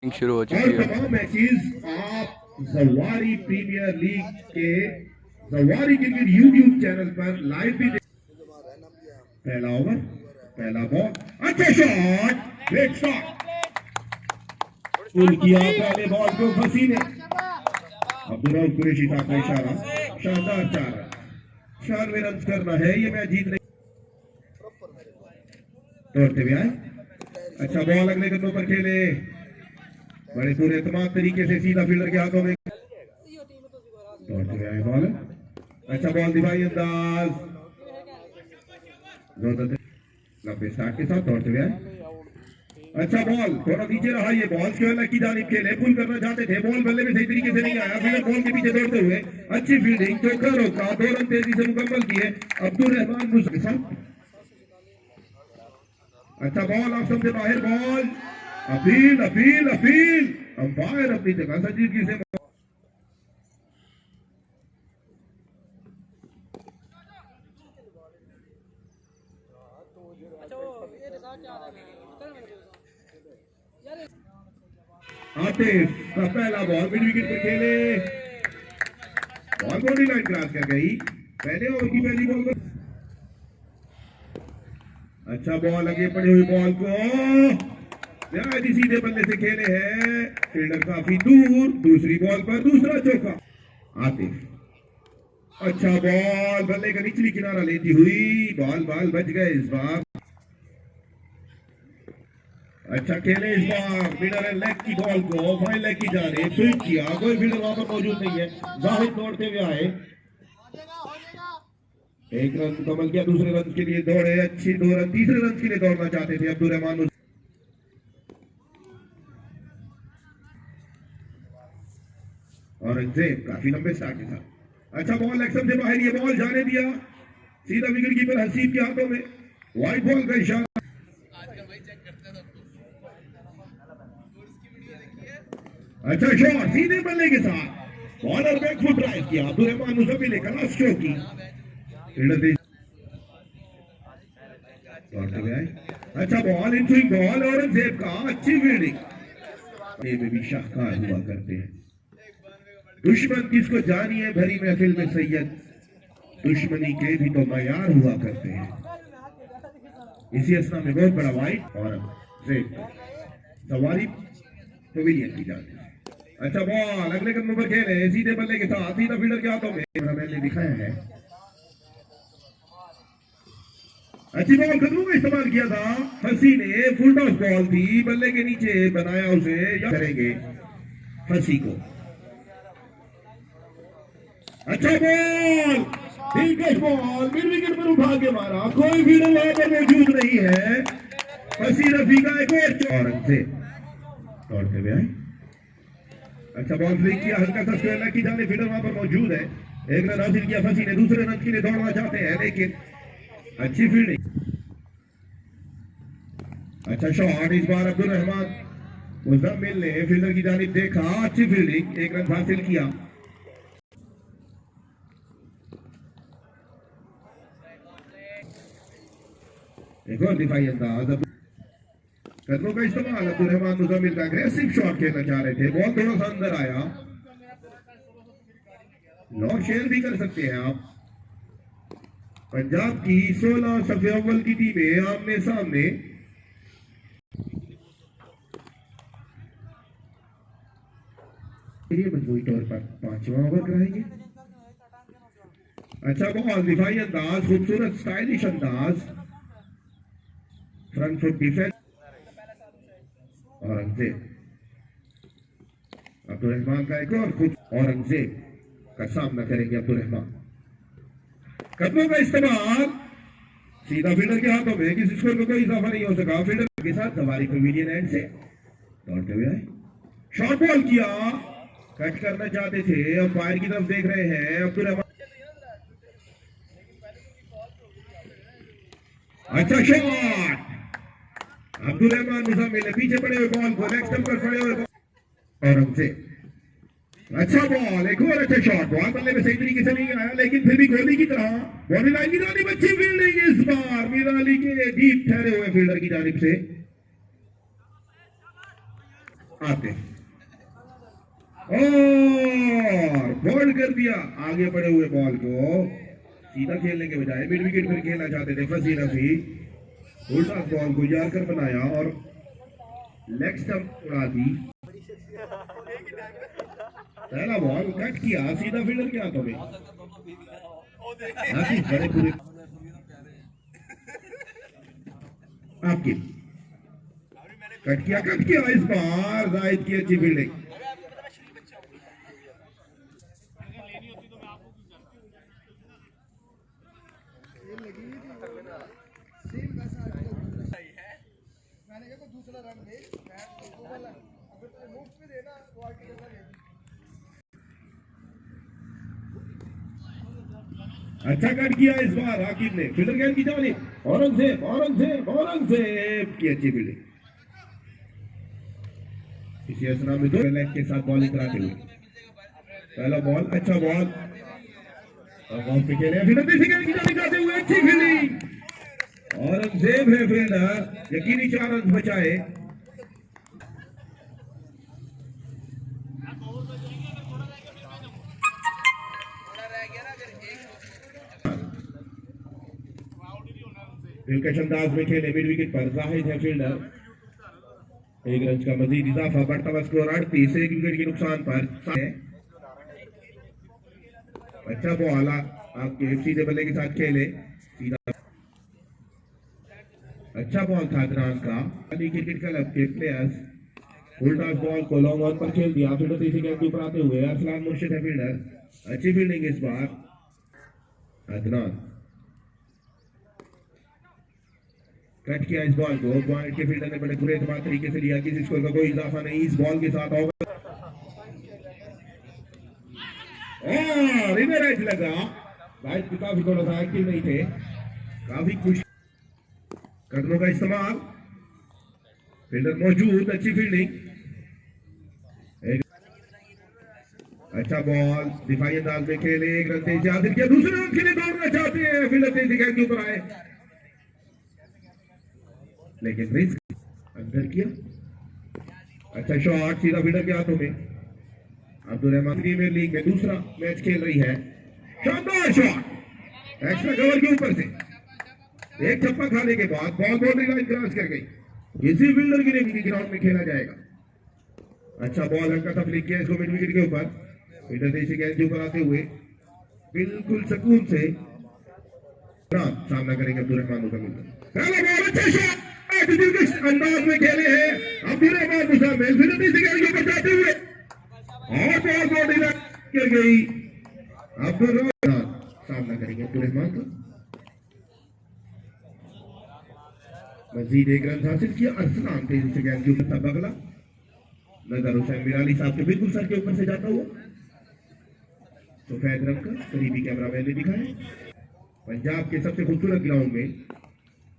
शुरू हो और चुकी है। तमाम मैचेस आप जवारी प्रीमियर लीग के जवारी क्रिकेट यूट्यूब चैनल पर लाइव भी देख। पहला ओवर, पहला बॉल, अच्छा शॉट, ग्रेट शॉट, पुल किया पहले बॉल को फंसी ने। अब्दुल कुरैशी साहब का इशारा, शानदार 4 रन, 96 रन करना है ये मैच जीतने। दौड़ते हुए आए, अच्छा बॉल अगले गद्दों पर खेले, बड़े पूरे एतमाद तरीके से सीधा फील्डर के हाथों में। दौड़ते हुए आए बॉल, अच्छा बॉल दिखाई अंदाज, लंबे स्टार्ट के साथ दौड़ते हुए आए, अच्छा बॉल थोड़ा नीचे रहा, ये बॉल जो है की जानिब खेले, पुल करना चाहते थे, बॉल बल्ले में सही तरीके से नहीं आया, फिर बॉल के पीछे दौड़ते हुए अच्छी फील्डिंग, चौका रोका, 2 रन तेजी से मुकम्मल किए अब्दुल रहमान मुस्तफा। अच्छा बॉल ऑप्शन से बाहर, ball appeal appeal appeal, umpire अपनी जगह संजीदगी से। आतिफ का पहला बॉल मिड विकेट पर खेले, बॉल बाउंड्री लाइन क्रॉस कर गई, पहले ओवर की पहली बॉल पर। अच्छा बॉल आगे पड़ी हुई बॉल को सीधे बल्ले से खेले हैं, फील्डर काफी दूर, दूसरी बॉल पर दूसरा चौका। आतिफ, अच्छा बॉल बल्ले का निचली किनारा लेती हुई, बॉल बच गए इस बार। अच्छा खेले इस बार मिडल लेग की बॉल को फाइन लेग की जाने स्विंग किया, कोई फील्डर वहां पर मौजूद नहीं है, जाहिद दौड़ते हुए आए, 1 रन मुकम्मल किया, दूसरे रन के लिए दौड़े, अच्छी 2 रन, तीसरे रन के लिए दौड़ना चाहते थे अब्दुल रहमान। औरंगजेब काफी लंबे स्टार्ट के साथ, अच्छा बॉल एक्शन से बाहर, ये बॉल जाने दिया, सीधा विकेट कीपर हसीब के हाथों में, व्हाइट बॉल का इशारा। अच्छा शॉट सीधे बल्ले के साथ, बॉलर बैकफुट ड्राइव किया, अब्दुल रहमान मुस्तफा ने क्लास शो की, अच्छा ball in swing ball, Aurangzeb का अच्छी फील्डिंग, ये में भी शाहकार हुआ करते हैं। दुश्मन किसको जानिए भरी महफिल में सैयद, दुश्मनी के भी तो मयार हुआ करते हैं। इसी असना में बहुत बड़ा वाइट और सवारी पवेलियन की जाती है। अच्छा बॉल अगले कदम पर खेले, सीधे बल्ले के साथ, सीधा फील्डर के हाथों में, मैंने दिखाया है। अच्छी बॉल कदमों का इस्तेमाल किया था, फंसी ने, फुल टॉस बॉल थी, बल्ले के नीचे बनाया उसे, या करेंगे फंसी को। अच्छा बॉल, दिलकश बॉल, मिड विकेट पर उठा के मारा, कोई फील्डर वहां पर मौजूद नहीं है, फंसी रफी का एक और से दौड़ते हुए आए, अच्छा बॉल फ्लिक किया, हल्का सा स्क्वायर की जाने, फील्डर वहां पर मौजूद है, 1 रन हासिल किया, फंसी ने दूसरे रन के लिए दौड़ना चाहते हैं, लेकिन अच्छी फील्डिंग, अच्छा शॉट इस बार अब्दुल रहमान मुजम्मिल ने फील्डर की जानिब देखा, अच्छी फील्डिंग, 1 रन हासिल किया। एक और दिफाई अंदाज, कदमों का इस्तेमाल, अब्दुल रहमान मुजम्मिल का अग्रेसिव शॉट खेलना चाह रहे थे, बॉल थोड़ा सा अंदर आया, लॉन्ग शेयर भी कर सकते हैं आप। पंजाब की 16 सफे अव्वल की टीमें आमने सामने, मजबूरी तौर पर 5वां ओवर कराएंगे। अच्छा बॉल दिफाई अंदाज, खूबसूरत स्टाइलिश अंदाज, front foot defence, Aurangzeb, Abdul Rahman का एक और खुद, औरंगजेब का सामना करेंगे अब्दुल रहमान, कदमों का इस्तेमाल, सीधा फील्डर के हाथों में, किसी स्कोर में कोई इजाफा नहीं हो सका, फील्डर के साथ सवारी पवेलियन एंड से दौड़ते हुए आए, शॉर्ट बॉल किया, कट करना चाहते थे, अंपायर की तरफ देख रहे हैं अब्दुल रहमान, अच्छा शॉट, अब्दुल रहमान मुजम्मिल ने पीछे पड़े हुए बॉल को, लेग स्टंप पर पड़े हुए औरंगजेब, अच्छा बॉल, एक और अच्छा शॉट, बॉल बल्ले में सही तरीके से नहीं आया, लेकिन फिर भी गोली की तरह बॉडी लाइन की जानिब अच्छी फील्डिंग इस बार मिराली के डीप ठहरे हुए फील्डर की जानिब से। आते और बॉल कर दिया। आगे बढ़े हुए बॉल को सीधा खेलने के बजाय मिड विकेट पर खेलना चाहते थे फसी रफी। उल्टा बॉल को यार्कर बनाया और लेग स्टंप उड़ा दी। पहला बॉल कट किया, सीधा फील्डर के हाथों में। बड़े पूरे आपकी कट किया इस बार जाहिद की अच्छी फील्डिंग। अच्छा कट किया इस बार आकिब ने, फील्डर गेंद की जानिब। औरंगजेब की अच्छी फील्डिंग। इसी असना में दो लेग के साथ बॉलिंग कराते हुए पहला बॉल अच्छा बॉल और बॉल पे खेले फील्डर इसी गेंद की जानिब जाते हुए अच्छी फील्डिंग। औरंगजेब है फील्डर, यकीनी 4 रन बचाए। दिलकश अंदाज में खेले मिड विकेट पर जाहिद है फील्डर। 1 रन का मजीद इजाफा, बढ़ता हुआ स्कोर 38, 1 विकेट के नुकसान पर। अच्छा बॉल आपके सीधे बल्ले के साथ खेले सीधा। अच्छा बॉल था अदनान का। क्रिकेट क्लब के प्लेयर्स उल्टा बॉल को लॉन्ग ऑन पर खेल दिया। फील्डर इसी गेंद के ऊपर आते हुए अरसलान मुर्शिद है फील्डर, अच्छी फील्डिंग इस बार अदनान। कट किया इस बॉल को, पॉइंट के फील्डर ने बड़े बुरे तरीके से लिया, किसी स्कोर का कोई इजाफा नहीं इस बॉल के साथ होगा। और इधर एज लगा, राइट काफी थोड़ा सा एक्टिव नहीं थे, काफी खुश। कदमों का इस्तेमाल, फील्डर मौजूद, अच्छी फील्डिंग। अच्छा बॉल दिफाई अंदाज में खेले, 1 रन तेज हासिल किया, दूसरे रन के लिए दौड़ना चाहते हैं फील्डर तेज गेंद के ऊपर आए लेकिन रिस्क अंदर किया। अच्छा शॉट सीधा फील्डर के हाथों में। अब्दुल रहमान प्रीमियर लीग में दूसरा मैच खेल रही है, शानदार शॉट एक्स्ट्रा कवर के ऊपर से। एक छक्का खाने के बाद बॉल बाउंड्री लाइन क्रॉस कर गई। इसी फील्डर के लिए ग्राउंड में खेला जाएगा। अच्छा बॉल हल्का सा फ्लिक किया इसको मिड विकेट के ऊपर। फील्डर देसी गेंद के ऊपर आते हुए बिल्कुल सुकून से सामना करेंगे अब्दुल रहमान का मिलकर। पहला बॉल अच्छा शॉट अंदाज में खेले हैं अब्दुल रहमान मुसम्मिल, फील्डर देसी गेंद के ऊपर जाते हुए और बॉल बाउंड्री लाइन कर गई। अब्दुल रहमान सामना करेंगे अब्दुल रहमान का। मजीद 1 रन हासिल किया। अरसलान तेजी से गेंद के ऊपर था बगला, नजर हुसैन मिराली साहब के बिल्कुल सर के ऊपर से जाता हुआ सफेद रंग का, करीबी कैमरामैन ने दिखाया। पंजाब के सबसे खूबसूरत ग्राउंड में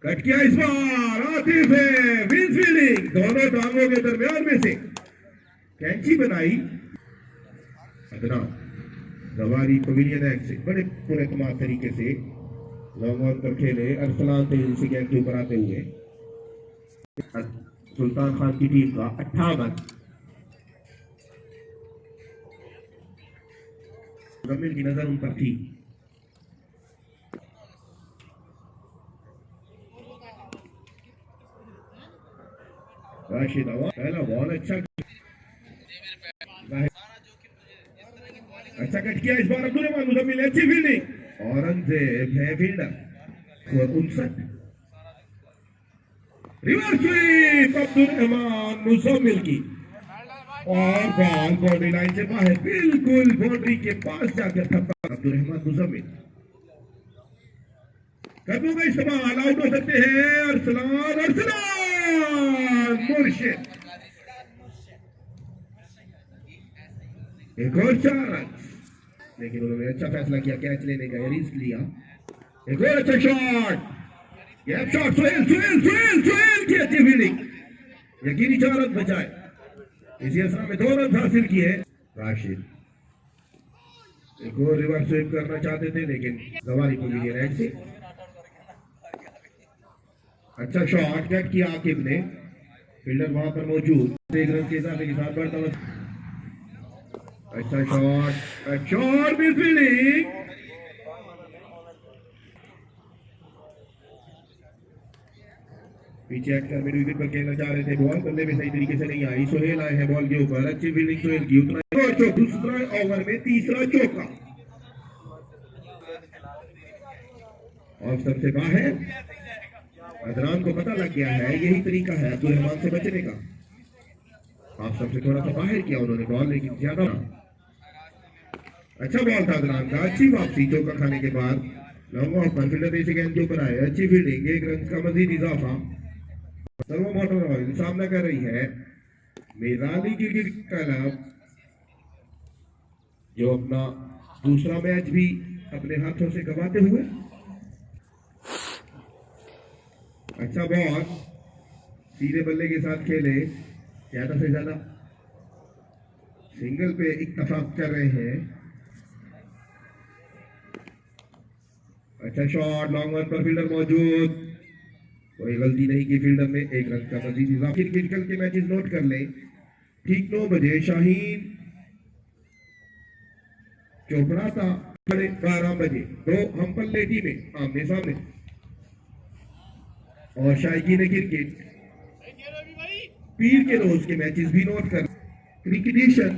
कट किया इस बार आतिफ है, विंस फील्डिंग, दोनों टांगों के दरमियान में से कैंची बनाई। अदना जवारी पवेलियन एक्ट से बड़े पुरतमाद तरीके से लॉन्ग ऑन पर खेले। अरसलान तेजी से गेंद के ऊपर आते हुए सुल्तान खान की टीम का 58 जमीन की नजर उन पर थी। राशिद अवान पहला बॉल अच्छा कट किया इस बार अब्दुल रहमान मुसम्मिल, अच्छी फील्डिंग। औरंगजेब है फील्डर और 59 रिवर्स स्वीप अब्दुल रहमान मुसम्मिल की और बॉल बाउंड्री लाइन से बाहर, बिल्कुल बाउंड्री के पास जाकर थप्पा। अब्दुल रहमान मुसम्मिल कदमों का इस्तेमाल, आउट हो सकते हैं अरसलान मुर्शिद। एक और 4 रन, लेकिन उन्होंने अच्छा फैसला किया, कैच लेने का रिस्क लिया। एक और अच्छा शॉट, गैप शॉट, सोहेल की अच्छी फील्डिंग, यकीनी 4 रन बचाए। इसी असरा में 2 रन हासिल किए। राशिद एक और रिवर्स स्वीप करना चाहते थे लेकिन गवारी पवेलियन एक्ट से। अच्छा शॉट कट किया आकिब ने, फील्डर वहां पर मौजूद। एक रन के इजाफे के साथ बढ़ता हुआ अच्छा शॉट मिस फील्डिंग पीछे एक्टर मिड विकेट पर खेलना चाह रहे थे बॉल बल्ले में सही तरीके से नहीं आई सोहेल आए हैं बॉल के ऊपर अच्छी फील्डिंग सोहेल की उतना दूसरा ओवर में तीसरा चौका ऑफ सबसे बाहर अदनान को पता लग गया है यही तरीका है अब्दुल रहमान से बचने का आप सबसे थोड़ा सा बाहर किया उन्होंने बॉल लेकिन ज्यादा अच्छा बॉल था अदनान का अच्छी वापसी चौका खाने के बाद लॉन्ग ऑफ पर फील्डर इसी गेंद के ऊपर आए अच्छी फील्डिंग एक रन का मजीद इजाफा सर्वो मोटर ऑयल सामना कर रही है मेराली क्रिकेट क्लब जो अपना दूसरा मैच भी अपने हाथों से गंवाते हुए अच्छा बॉल सीधे बल्ले के साथ खेले ज्यादा से ज्यादा सिंगल पे इत्तेफाक कर रहे हैं अच्छा शॉट लॉन्ग वन पर फील्डर मौजूद कोई गलती नहीं की फील्डर में एक रन का मजीद इजाफा क्रिकेट कल के मैचेस नोट कर लें ठीक 9 बजे शाहीन चोपड़ा था 12 बजे दो हम पल्ले टीमें आमने सामने और शायकीन क्रिकेट पीर के रोज के मैचेस भी नोट कर क्रिकेटेशन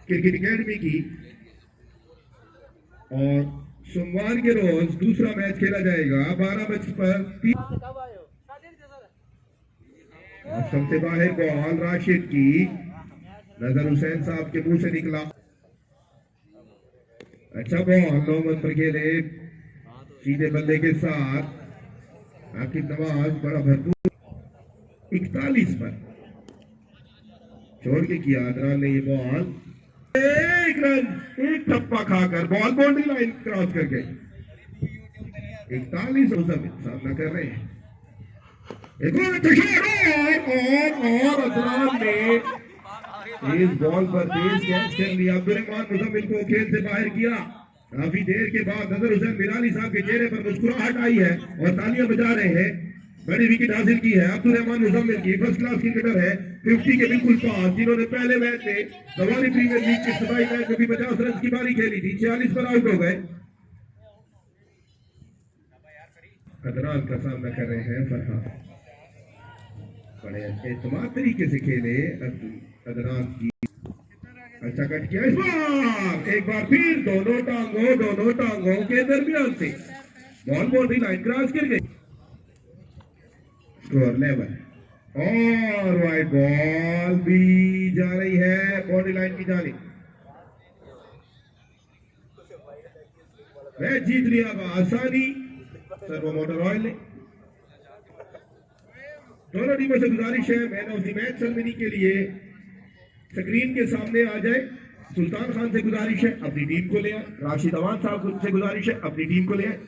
क्रिकेट एकेडमी की और सोमवार के रोज दूसरा मैच खेला जाएगा 12 बजे पर सबसे बाहर बॉल राशिद की नजर हुसैन साहब के मुंह से निकला अच्छा बॉल लॉन्ग वन पर खेले सीधे बल्ले के साथ आकिब नवाज बड़ा भरपूर 41 पर छोड़ के किया अदनान ने ये बॉल एक रन एक थप्पा खाकर बॉल बाउंड्री लाइन क्रॉस कर गई 41 सामना कर रहे हैं एक और अदनान ने इस बॉल पर तेज कैच कर लिया अब्दुल रहमान मुजम्मिल को खेल से बाहर किया काफी देर के बाद नजर हुसैन मिराली साहब के चेहरे पर मुस्कुराहट आई है और तालियां बजा रहे हैं बड़ी विकेट हासिल की है अब्दुल रहमान मुजम्मिल की फर्स्ट क्लास क्रिकेटर है 50 के बिल्कुल पास जिन्होंने पहले मैच में रवानी प्रीमियर लीग के सबाई मैच में भी 50 रन की पारी खेली थी 46 पर आउट हो गए अदनान का सामना कर रहे हैं फरहान बड़े एतमाद तरीके से खेले अदनान की अच्छा कट किया इस बार एक बार फिर दोनों टांगों के दरमियान से बॉल बाउंड्री लाइन क्रॉस कर गई स्कोर लेवल और वाइड बॉल भी जा रही है बाउंड्री लाइन की जानिब मैच जीत लिया आसानी सर्वो मोटर ऑयल ने दोनों टीमों से गुजारिश है man of the match ceremony के लिए स्क्रीन के सामने आ जाए सुल्तान खान से गुजारिश है अपनी टीम को ले आए राशिद अवान साहब से गुजारिश है अपनी टीम को ले आए